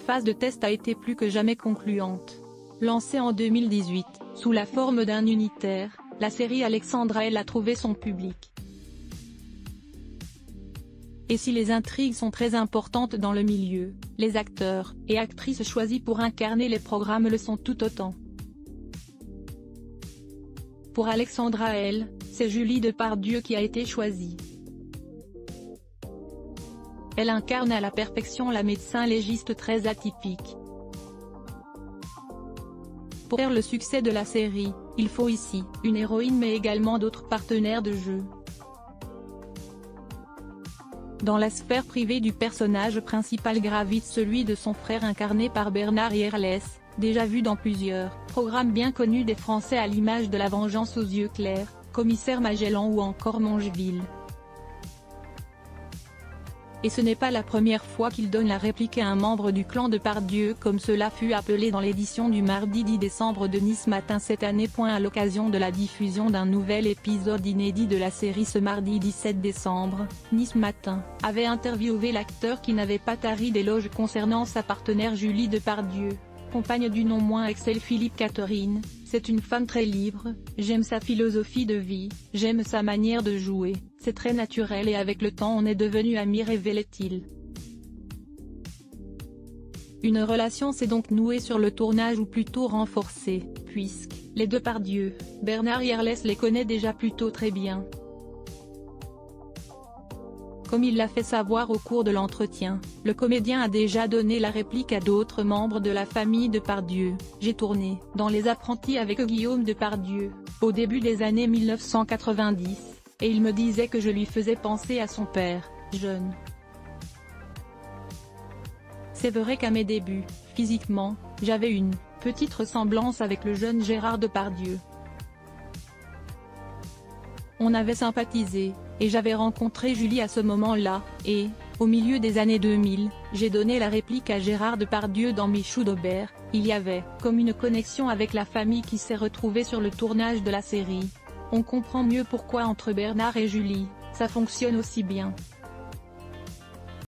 phase de test a été plus que jamais concluante. Lancée en 2018, sous la forme d'un unitaire, la série Alexandra Elle a trouvé son public. Et si les intrigues sont très importantes dans le milieu, les acteurs et actrices choisis pour incarner les programmes le sont tout autant. Pour Alexandra Elle, c'est Julie Depardieu qui a été choisie. Elle incarne à la perfection la médecin légiste très atypique. Pour faire le succès de la série, il faut ici une héroïne mais également d'autres partenaires de jeu. Dans la sphère privée du personnage principal gravite celui de son frère incarné par Bernard Yerles, déjà vu dans plusieurs programmes bien connus des Français à l'image de La Vengeance aux yeux clairs, Commissaire Magellan ou encore Mongeville. Et ce n'est pas la première fois qu'il donne la réplique à un membre du clan Depardieu comme cela fut appelé dans l'édition du mardi 10 décembre de Nice Matin cette année. À l'occasion de la diffusion d'un nouvel épisode inédit de la série ce mardi 17 décembre, Nice Matin avait interviewé l'acteur qui n'avait pas tari d'éloges concernant sa partenaire Julie Depardieu, compagne du non moins excellent Philippe Catherine. C'est une femme très libre, j'aime sa philosophie de vie, j'aime sa manière de jouer, c'est très naturel et avec le temps on est devenus amis révélait-il. Une relation s'est donc nouée sur le tournage ou plutôt renforcée, puisque les Depardieu, Bernard Yerles les connaît déjà plutôt très bien. Comme il l'a fait savoir au cours de l'entretien, le comédien a déjà donné la réplique à d'autres membres de la famille Depardieu. J'ai tourné dans Les Apprentis avec Guillaume Depardieu, au début des années 1990, et il me disait que je lui faisais penser à son père, jeune. C'est vrai qu'à mes débuts, physiquement, j'avais une petite ressemblance avec le jeune Gérard Depardieu. On avait sympathisé, et j'avais rencontré Julie à ce moment-là, et, au milieu des années 2000, j'ai donné la réplique à Gérard Depardieu dans Michou d'Aubert. Il y avait comme une connexion avec la famille qui s'est retrouvée sur le tournage de la série. On comprend mieux pourquoi entre Bernard et Julie, ça fonctionne aussi bien.